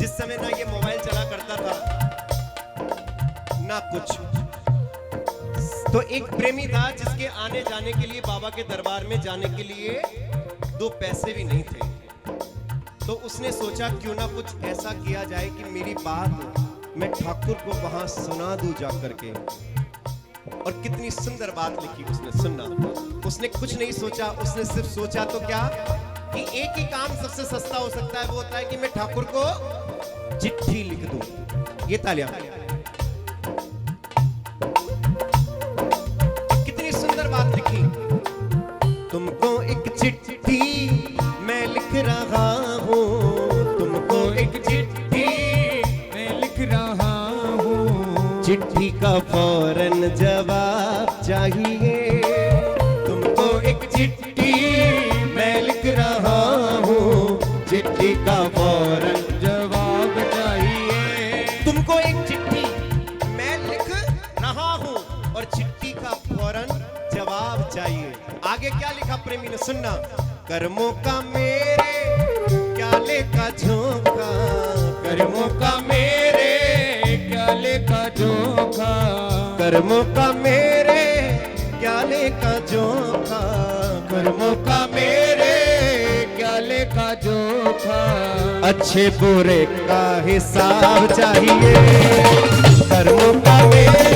जिस समय ना ये मोबाइल चला करता था ना कुछ, तो एक प्रेमी था जिसके आने जाने के लिए, बाबा के दरबार में जाने के लिए 2 पैसे भी नहीं थे। तो उसने सोचा क्यों ना कुछ ऐसा किया जाए कि मेरी बात मैं ठाकुर को वहां सुना दूं जा करके। और कितनी सुंदर बात लिखी उसने, सुनना। उसने कुछ नहीं सोचा, उसने सिर्फ सोचा तो क्या कि एक ही काम सबसे सस्ता हो सकता है, वो होता है कि मैं ठाकुर को चिट्ठी लिख दूं। ये तालियां। कितनी सुंदर बात लिखी। तुमको एक चिट्ठी मैं लिख रहा हूं, तुमको एक चिट्ठी मैं लिख रहा हूँ, चिट्ठी का फौरन जवाब चाहिए। तुमको एक चिट्ठी मैं लिख रहा हूँ, चिट्ठी का फौरन जवाब चाहिए। तुमको एक चिट्ठी मैं लिख रहा हूँ और चिट्ठी का फौरन जवाब चाहिए। आगे क्या लिखा प्रेमी ने, सुनना। कर्मों का मेरे क्या लेखा झोंका, कर्मों का मेरे क्या लेखा जोखा, कर्मों का मेरे क्या लेखा जोखा, कर्मों का मेरे क्या लेखा जोखा, अच्छे बुरे का हिसाब चाहिए। कर्मों का मेरे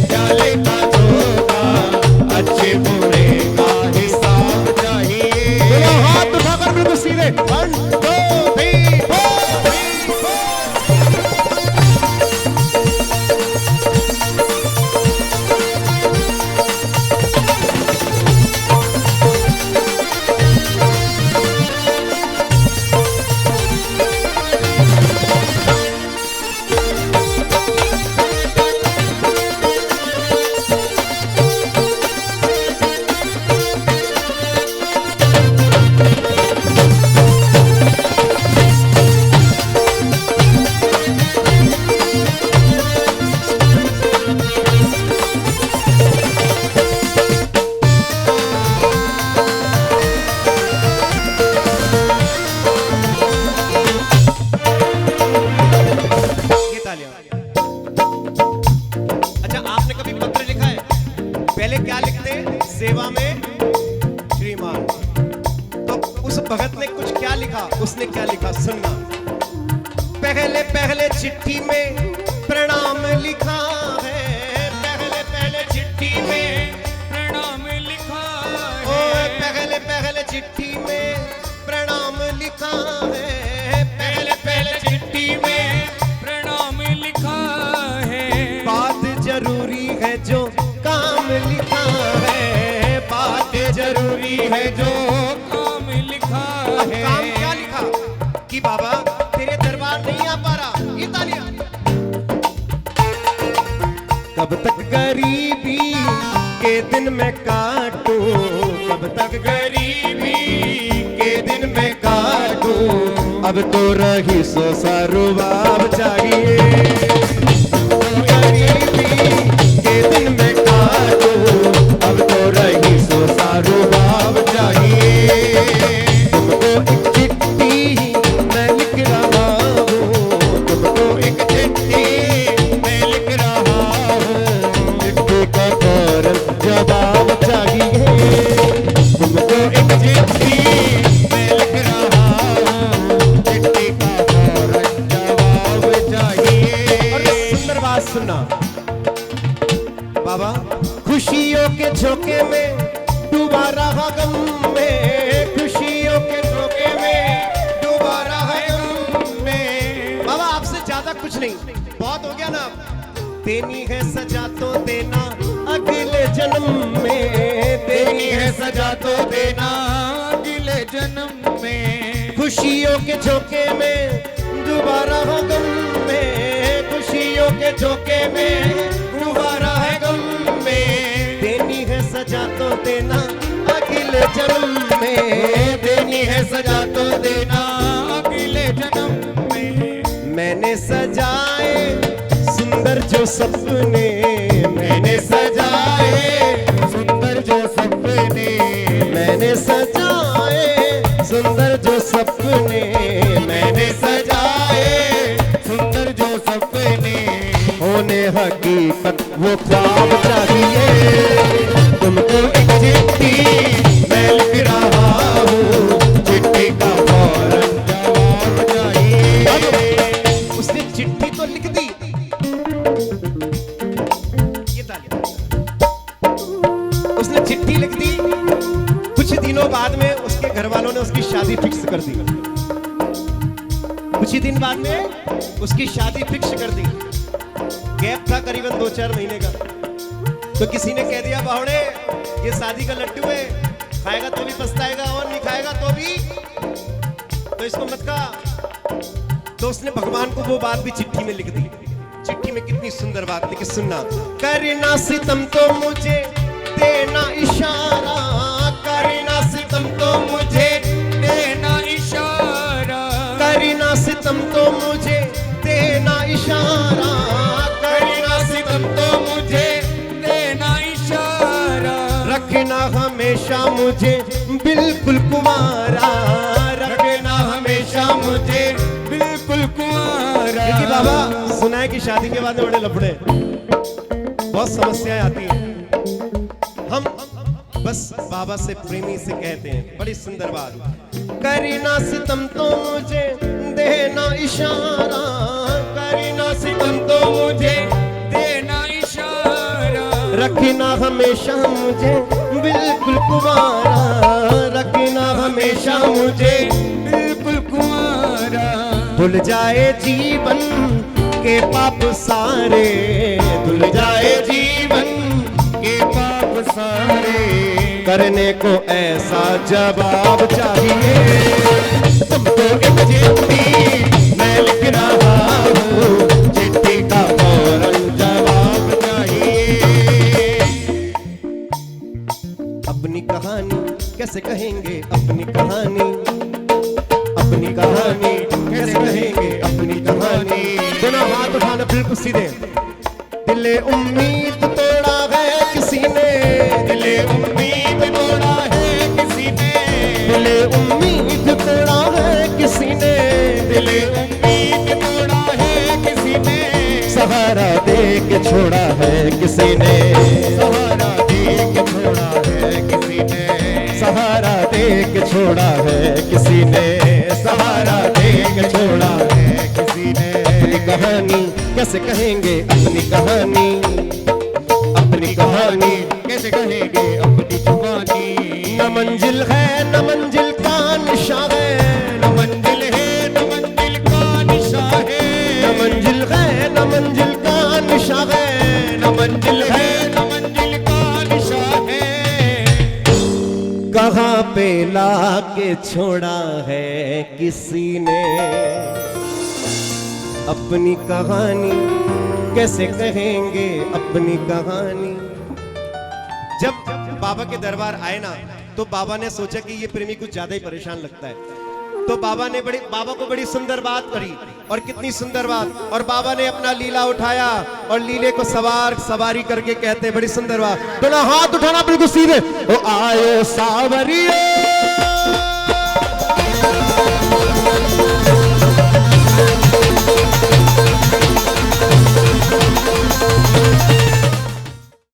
क्या लेखा जोखा, अच्छे बुरे का हिसाब चाहिए। दोनों हाथ उठाकर बिल्कुल सीधे, 1 2 3 4। अच्छा, आपने कभी पत्र लिखा है? पहले क्या लिखते हैं? सेवा में श्रीमान। तो उस भगत ने कुछ क्या लिखा, उसने क्या लिखा, सुनना। पहले पहले चिट्ठी में प्रणाम लिखा है, पहले पहले चिट्ठी में प्रणाम लिखा ओ, है, पहले पहले चिट्ठी में प्रणाम लिखा है, पहले पहले चिट्ठी में प्रणाम लिखा है, बात जरूरी है जो काम लिखा है, बात जरूरी है जो। काम लिखा अब है। काम क्या लिखा कि बाबा तेरे दरबार नहीं आ पा रहा। ये तालियां। कब तक गरीबी के दिन में काटूं, कब तक गरीबी के दिन में काटूं, अब तो रही सो सरुबाब चाहिए। गरीबी के दिन में काटूं, अब तो रही सो सरुबाब चाहिए। तुमको एक चिट्ठी मैं लिख रहा हूँ, तुमको एक चिट्ठी मैं लिख रहा हूँ, चिट्ठी का फौरन जवाब चाहिए। तुमको एक चिट्ठी मैं लिख रहा हूँ, चिट्ठी का फौरन जवाब चाहिए। और सुंदर बात सुनना बाबा, खुशियों के झोंके में डूबा रहा गम में, खुशियों के झोंके में डूबा रहा गम में। बाबा आपसे ज्यादा कुछ नहीं, बहुत हो गया ना। देनी है सजा तो देना अगले जन्म में, देनी है सजा तो देना अगले जन्म में। खुशियों के झोंके में डूबा रहा गम में, खुशियों के झोंके में डूबा रहा गम में। देनी है सजा तो देना अगले जन्म में, देनी है सजा तो देना अगले जन्म में। मैंने सजाए सुंदर जो सपने, मैंने सजाए सुंदर जो सपने, मैंने सजाए सुंदर जो सपने, मैंने सजाए हकीकत वो ख्वाब चाहिए। तुमको एक चिट्ठी मैं लिख रहा हूँ, चिट्ठी का फौरन जवाब चाहिए। उसने चिट्ठी तो लिख दी, ये तालियां। उसने चिट्ठी लिख दी, कुछ दिनों बाद में उसके घर वालों ने उसकी शादी फिक्स कर दी। कुछ ही दिन बाद में उसकी शादी फिक्स कर दी। गैप था करीबन 2-4 महीने का। तो किसी ने कह दिया बावड़े ये शादी का लट्टू है, खाएगा तो भी पछताएगा और नहीं खाएगा तो भी, तो इसको मत खा। तो उसने भगवान को वो बात भी चिट्ठी में लिख दी। चिट्ठी में कितनी सुंदर बात लिखी, सुनना। करना सितम तो मुझे देना इशारा, करना सितम तो मुझे देना इशारा, करना सितम तो मुझे देना इशारा, करना सितम तो मुझे देना इशारा, रखना हमेशा मुझे बिल्कुल कुंवारा, रखना हमेशा मुझे बिल्कुल कुंवारा। क्योंकि बाबा सुना है कि शादी के बाद में बड़े लफड़े, बहुत समस्याएं आती हैं। हम बस बाबा से प्रेमी से कहते हैं, बड़ी सुंदर बात। करना सितम तो मुझे देना इशारा, करना सितम तो मुझे देना इशारा, रखना हमेशा मुझे बिल्कुल कुंवारा, रखना हमेशा मुझे बिल्कुल कुंवारा। धुल जाए जीवन के पाप सारे, धुल जाए जीवन के पाप सारे, करने को ऐसा जवाब चाहिए। तुमको एक चिट्ठी मैं लिख रहा हूँ, चिट्ठी का फौरन जवाब चाहिए। अपनी कहानी कैसे कहेंगे, अपनी कहानी, अपनी कहानी कैसे कहेंगे, अपनी कहानी। दोनों हाथ उठाना बिल्कुल सीधे। दिले उम्मीद तोड़ा है किसी ने, दिले उम्मीद तोड़ा है किसी ने, दिले उम्मीद तोड़ा है किसी ने, दिले उम्मीद तोड़ा है किसी ने, सहारा दे के छोड़ा है किसी ने, सहारा दे के छोड़ा है किसी ने, सहारा दे के छोड़ा है किसी ने, सहारा दे के छोड़ा है किसी ने। अपनी कहानी कैसे कहेंगे, अपनी कहानी, अपनी कहानी कैसे कहेंगे, अपनी जुबानी। न मंजिल है न मंजिल का निशा है, न मंजिल है न मंजिल का निशा है, न मंजिल है न मंजिल का निशा है, न मंजिल है न मंजिल का निशा है। कहाँ पे लाके छोड़ा है किसी ने, अपनी कहानी कैसे कहेंगे, अपनी कहानी। जब बाबा के दरबार आए ना, तो बाबा ने सोचा कि ये प्रेमी कुछ ज्यादा ही परेशान लगता है। तो बाबा को बड़ी सुंदर बात करी, और कितनी सुंदर बात। और बाबा ने अपना लीला उठाया और लीले को सवारी करके कहते, बड़ी सुंदर बात। दोनों हाथ उठाना बिल्कुल सीधे। ओ आयो सावरियो,